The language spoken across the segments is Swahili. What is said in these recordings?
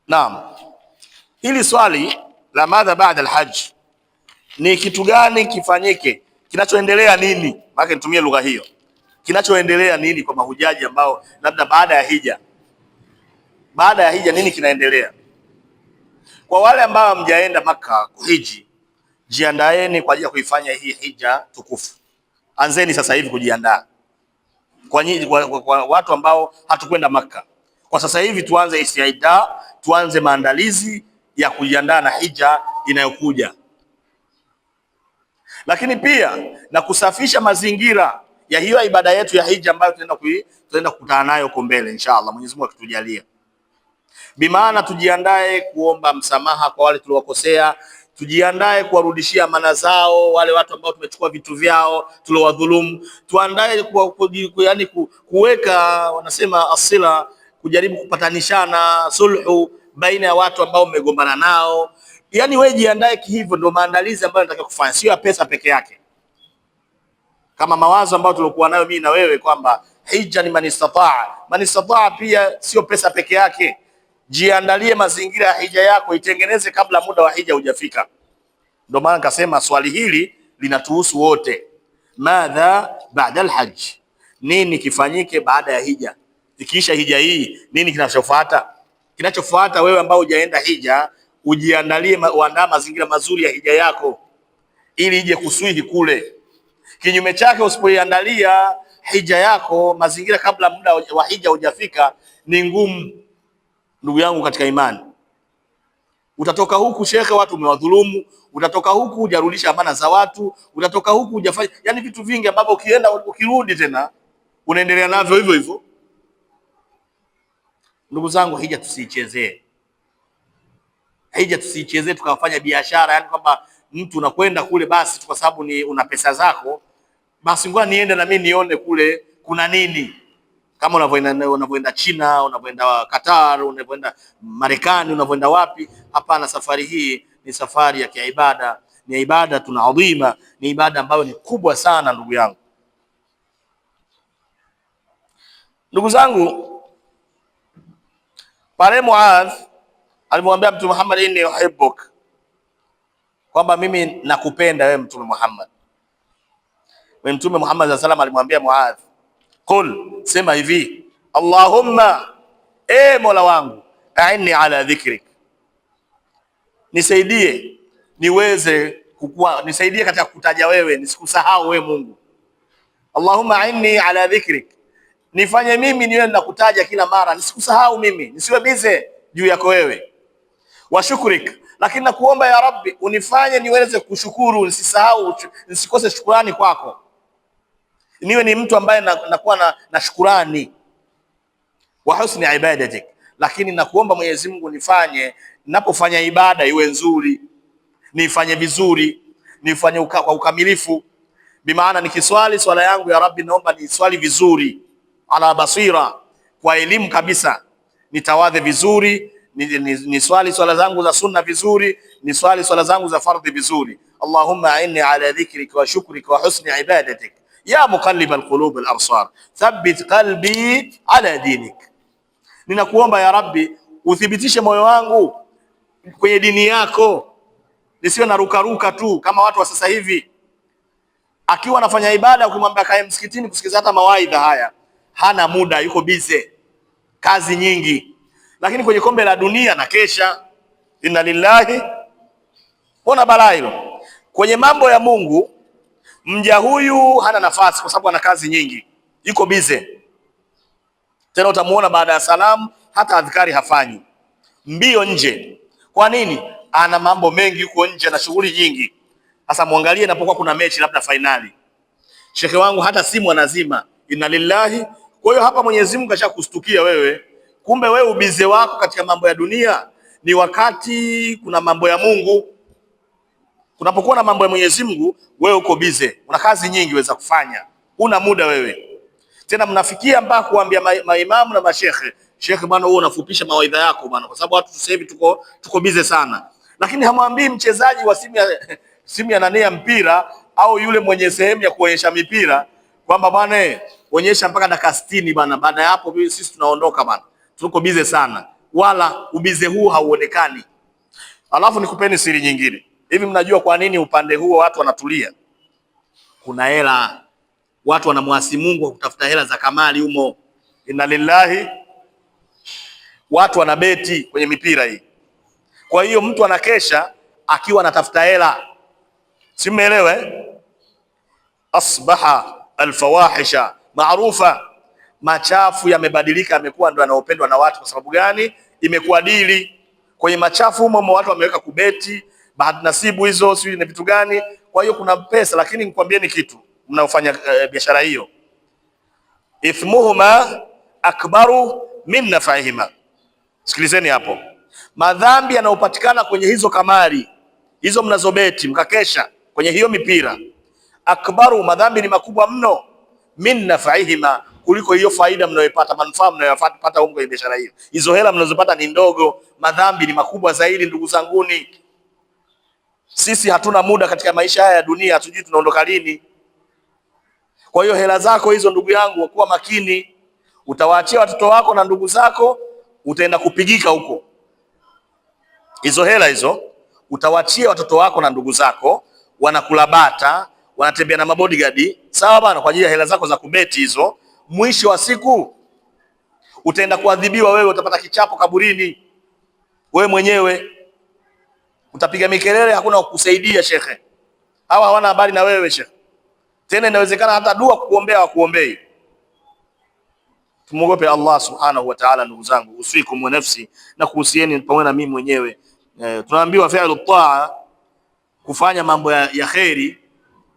Naam, hili swali la madha baada alhajj, ni kitu gani kifanyike, kinachoendelea nini? Maana nitumie lugha hiyo, kinachoendelea nini kwa mahujaji ambao labda baada ya hija nini kinaendelea? Kwa wale ambao hamjaenda Makka kuhiji, jiandaeni kwa ajili ya kuifanya hii hija tukufu. Anzeni sasa hivi kujiandaa. Kwa watu ambao hatukwenda Makka, kwa sasa hivi tuanze istiada, tuanze maandalizi ya kujiandaa na hija inayokuja, lakini pia na kusafisha mazingira ya hiyo ibada yetu ya hija ambayo tunaenda kukutana nayo huko mbele inshallah, Mwenyezi Mungu akitujalia. Bimaana tujiandae kuomba msamaha kwa wale tuliowakosea, tujiandae kuwarudishia amana zao wale watu ambao tumechukua vitu vyao tuliowadhulumu, tuandae yani kuweka wanasema asila, kujaribu kupatanishana sulhu baina ya watu ambao mmegombana nao. Yani wewe jiandae kihivyo, ndio maandalizi ambayo nataka kufanya, sio ya pesa peke yake, kama mawazo ambayo tulikuwa nayo mimi na wewe kwamba hija ni man istataa. Pia sio pesa peke yake. Jiandalie mazingira ya hija yako, itengeneze kabla muda wa hija hujafika. Ndio maana nikasema swali hili linatuhusu wote. Madha baada alhajj, nini kifanyike baada ya hija? Ikiisha hija hii, nini kinachofuata? Kinachofuata, wewe ambao hujaenda hija, ujiandalie, uandaa mazingira mazuri ya hija yako ili ije kuswihi kule. Kinyume chake, usipoiandalia hija yako mazingira kabla muda wa hija hujafika, ni ngumu. Ndugu yangu katika imani, utatoka huku shekhe, watu umewadhulumu, utatoka huku hujarudisha amana za watu, utatoka huku hujafanya, yani vitu vingi ambavyo ukienda ukirudi tena unaendelea navyo hivyo hivyo. Ndugu zangu, hija tusiichezee. Hija tusiichezee tukafanya biashara, yani kwamba mtu unakwenda kule basi kwa sababu ni una pesa zako, basi ngoja niende na mimi nione kule kuna nini. Kama unavyoenda China, unavyoenda Qatar, unavyoenda Marekani, unavyoenda wapi? Hapana, safari hii ni safari ya kiibada, ni ibada tunaadhima, ni ibada ambayo ni kubwa sana ndugu yangu. Ndugu zangu, pale Muadh alimwambia Mtume Muhammad, inni uhibbuk, kwamba mimi nakupenda wewe Mtume Muhammad. Wewe Mtume Muhammad sallallahu alaihi wasallam alimwambia Muadh, qul, sema hivi, Allahumma, Mola wangu, a'inni ala dhikrik, nisaidie niweze nisaidie katika kutaja wewe, nisikusahau wewe Mungu. Allahumma a'inni ala dhikrik, nifanye mimi niwe nakutaja kila mara, nisikusahau mimi, nisiwe bize juu yako wewe. Wa shukrik, lakini nakuomba ya Rabbi, unifanye niweze kushukuru, nisisahau, nisikose shukrani kwako, niwe ni mtu ambaye nakuwa na shukrani. Wa husni ibadatik, lakini nakuomba Mwenyezi Mungu nifanye ninapofanya ibada iwe nzuri, nifanye vizuri, nifanye kwa ukamilifu. Bimaana nikiswali swala yangu ya Rabbi, naomba niswali vizuri, ala basira, kwa elimu kabisa, nitawadhe vizuri, niswali swala zangu za sunna vizuri, niswali swala zangu za fardhi vizuri. Allahumma a'inni ala dhikrika wa shukrika wa husni ibadatik ya muqallib alqulub alabsar thabbit qalbi ala dinik, ninakuomba ya Rabbi uthibitishe moyo wangu kwenye dini yako, nisiwe na rukaruka tu kama watu wa sasa hivi. Akiwa anafanya ibada, ukimwambia kae msikitini kusikiza hata mawaidha haya, hana muda, yuko bize, kazi nyingi. Lakini kwenye kombe la dunia na kesha, inna lillahi, ona balaa hilo. Kwenye mambo ya Mungu mja huyu hana nafasi kwa sababu ana kazi nyingi, yuko bize. Tena utamuona baada ya salamu hata adhikari hafanyi, mbio nje. Kwa nini? Ana mambo mengi, yuko nje na shughuli nyingi. Sasa muangalie inapokuwa kuna mechi labda finali, shekhe wangu hata simu anazima, inna lillahi. Kwa hiyo hapa Mwenyezi Mungu kashakustukia wewe, kumbe wewe ubize wako katika mambo ya dunia ni wakati kuna mambo ya Mungu. Kunapokuwa na mambo ya Mwenyezi Mungu, wewe uko bize, una kazi nyingi weza kufanya, una muda wewe. Tena mnafikia mpaka kuambia maimamu na mashekhe, shekhe bwana, wewe unafupisha mawaidha yako bwana, kwa sababu watu sasa hivi tuko bize sana. Lakini hamwambii mchezaji wa simu ya nani ya mpira, au yule mwenye sehemu ya kuonyesha mipira kwamba bwana, onyesha mpaka dakika 60 bwana, baada ya hapo sisi tunaondoka bwana, tuko bize sana. wala ubize huu hauonekani. Alafu nikupeni siri nyingine. Hivi mnajua kwa nini upande huo watu wanatulia? Kuna hela, watu wanamwasi Mungu kwa kutafuta hela za kamali humo. Inna lillahi. Watu wanabeti kwenye mipira hii. Kwa hiyo mtu anakesha akiwa anatafuta hela. Si mmeelewa? Asbaha alfawahisha maarufa, machafu yamebadilika, yamekuwa ndo yanayopendwa na watu. Kwa sababu gani? Imekuwa dili. Kwenye machafu humo watu wameweka kubeti, bahati nasibu hizo, sio ni vitu gani. Kwa hiyo kuna pesa, lakini nikwambieni kitu, mnaofanya biashara hiyo, ithmuhuma akbaru min nafaihima. Sikilizeni hapo, madhambi yanayopatikana kwenye hizo kamari hizo mnazobeti mkakesha kwenye hiyo mipira, akbaru, madhambi ni makubwa mno, min nafaihima, kuliko hiyo faida mnayopata, manufaa mnayopata huko kwenye biashara hiyo. Hizo hela mnazopata ni ndogo, madhambi ni makubwa zaidi. Ndugu zanguni, sisi hatuna muda katika maisha haya ya dunia, hatujui tunaondoka lini. Kwa hiyo hela zako hizo, ndugu yangu, kuwa makini. Utawaachia watoto wako na ndugu zako, utaenda kupigika huko. Hizo hela hizo utawaachia watoto wako na ndugu zako, wanakula bata, wanatembea na mabodyguard, sawa bana, kwa ajili ya hela zako za kubeti hizo. Mwisho wa siku utaenda kuadhibiwa wewe, utapata kichapo kaburini. Wewe mwenyewe utapiga mikelele, hakuna kukusaidia shekhe. Hawa hawana habari na wewe shekhe. Tena inawezekana hata dua kukuombea wakuombei. Tumuogope Allah subhanahu wa ta'ala, ndugu zangu, usikum wa nafsi, na kuhusieni pamoja na mimi mwenyewe. Tunaambiwa fi'lu taa, kufanya mambo ya kheri,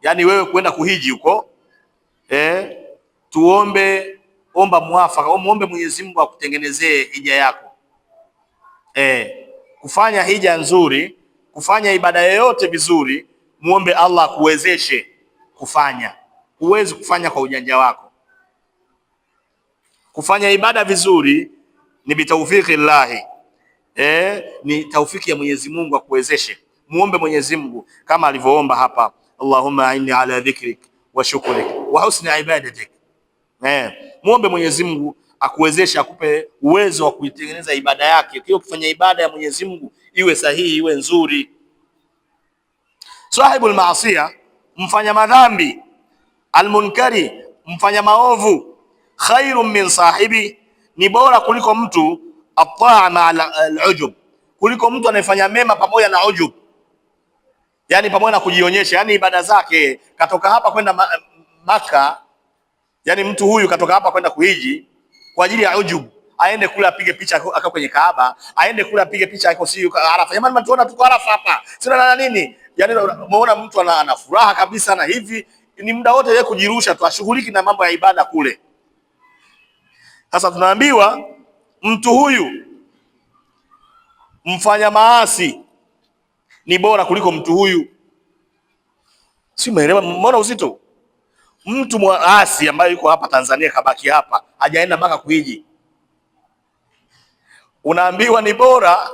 yani wewe kwenda kuhiji huko, omba muafaka, muombe Mwenyezi Mungu akutengenezee hija yako. Kufanya hija nzuri, kufanya ibada yoyote vizuri, muombe Allah akuwezeshe kufanya. Huwezi kufanya kwa ujanja wako. Kufanya ibada vizuri ni bitawfiki llahi, ni taufiki ya Mwenyezi Mungu akuwezeshe. Muombe Mwenyezi Mungu kama alivyoomba hapa, Allahumma inni ala dhikrik wa shukrik wa husni ibadatik. Muombe Mwenyezi Mungu akuwezeshe, akupe uwezo wa kuitengeneza ibada yake, kile kufanya ibada ya Mwenyezi Mungu iwe sahihi, iwe nzuri. Sahibul maasiya, mfanya madhambi, almunkari, mfanya maovu, khairun min sahibi, ni bora kuliko mtu ataa ma al-ujub, kuliko mtu anayefanya mema pamoja na ujub, yani pamoja na kujionyesha. Yani ibada zake, katoka hapa kwenda Maka, yani mtu huyu katoka hapa kwenda kuhiji kwa ajili ya ujub, aende kule apige picha aka kwenye Kaaba, aende kule apige picha ako si Arafa. Jamani, tuona tuko Arafa hapa, sina na nini. Yani umeona mtu ana furaha kabisa, na hivi ni muda wote yeye kujirusha tu, ashughuliki na mambo ya ibada kule. Sasa tunaambiwa mtu huyu mfanya maasi ni bora kuliko mtu huyu. Si umeelewa? Mbona uzito? Mtu mwasi ambaye yuko hapa Tanzania, kabaki hapa, hajaenda mpaka kuhiji, unaambiwa ni bora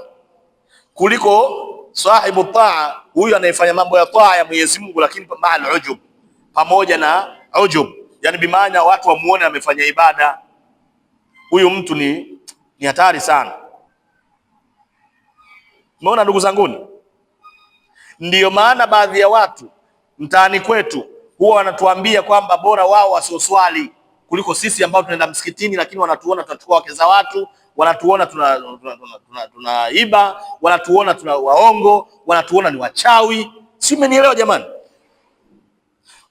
kuliko sahibu taa, huyu anayefanya mambo ya taa ya Mwenyezi Mungu, lakini maal ujub, pamoja na ujub, yani bimaana watu wamuone amefanya ibada. Huyu mtu ni hatari sana. Umeona ndugu zanguni? Ndiyo maana baadhi ya watu mtaani kwetu huwa wanatuambia kwamba bora wao wasioswali kuliko sisi ambao tunaenda msikitini, lakini wanatuona tunachukua wake za watu, wanatuona tunaiba, wanatuona tuna waongo, wanatuona ni wachawi. Si umenielewa jamani?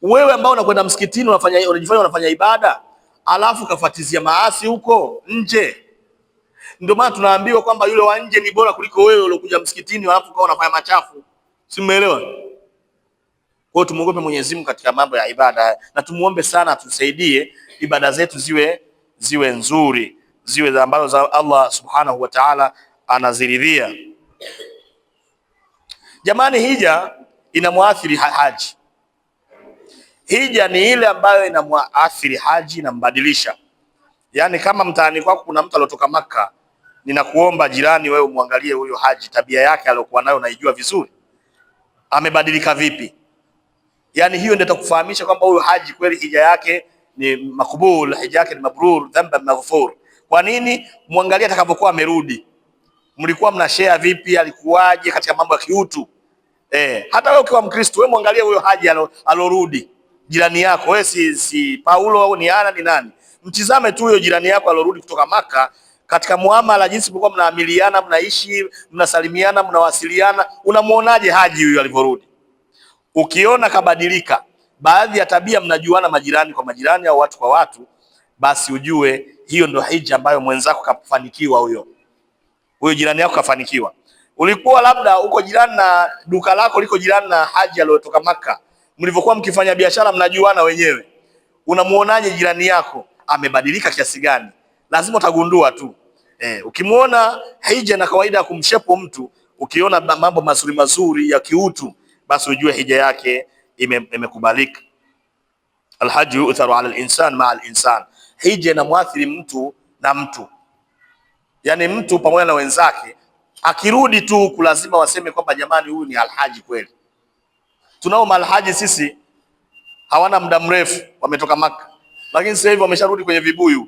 Wewe ambao unakwenda msikitini unajifanya unafanya ibada, alafu kafuatizia maasi huko nje. Ndio maana tunaambiwa kwamba yule wa nje ni bora kuliko wewe uliokuja msikitini alafu ukawa unafanya machafu. Si umeelewa? Kwa hiyo tumuogope Mwenyezi Mungu katika mambo ya ibada, na tumuombe sana atusaidie ibada zetu ziwe nzuri, ziwe ambazo Allah subhanahu wa ta'ala anaziridhia. Jamani, hija inamwathiri haji. Hija ni ile ambayo inamwathiri haji, inambadilisha. Yani kama mtaani kwako kuna mtu aliyotoka Makka, ninakuomba jirani, wewe muangalie huyo haji, tabia yake aliyokuwa nayo naijua vizuri, amebadilika vipi? Yani hiyo ndio itakufahamisha kwamba huyo haji kweli hija yake ni makbul, hija yake ni mabrur, dhanba maghfur. Kwa nini? Muangalie atakapokuwa amerudi. mlikuwa mna share vipi, alikuwaje katika mambo ya kiutu. Hata wewe ukiwa Mkristo, wewe muangalie huyo haji alorudi jirani yako. Wewe si Paulo au ni Ana ni nani? Mtizame tu huyo jirani yako alorudi kutoka Maka, katika muamala, jinsi mlikuwa mnaamiliana, mnaishi, mnasalimiana, mnawasiliana, unamuonaje haji huyo alivyorudi? Ukiona kabadilika, baadhi ya tabia, mnajuana majirani kwa majirani au watu kwa watu, basi ujue hiyo ndio hija ambayo mwenzako kafanikiwa. Huyo jirani yako kafanikiwa. Ulikuwa labda uko jirani na duka lako liko jirani na haji aliyotoka Maka, mlivyokuwa mkifanya biashara mnajuana wenyewe, unamuonaje jirani yako amebadilika kiasi gani? Lazima utagundua tu. Ukimuona hija na kawaida ya kumshepo mtu, ukiona mambo mazuri mazuri ya kiutu, basi ujue hija yake imekubalika. Alhaji yu'tharu ala al-insan ma'a al-insan, hija inamwathiri mtu na mtu, yani mtu pamoja na wenzake. Akirudi tu kulazima waseme kwamba jamani, huyu ni alhaji kweli. Tunao malhaji sisi hawana muda mrefu wametoka Maka, lakini sasa hivi wamesharudi kwenye vibuyu.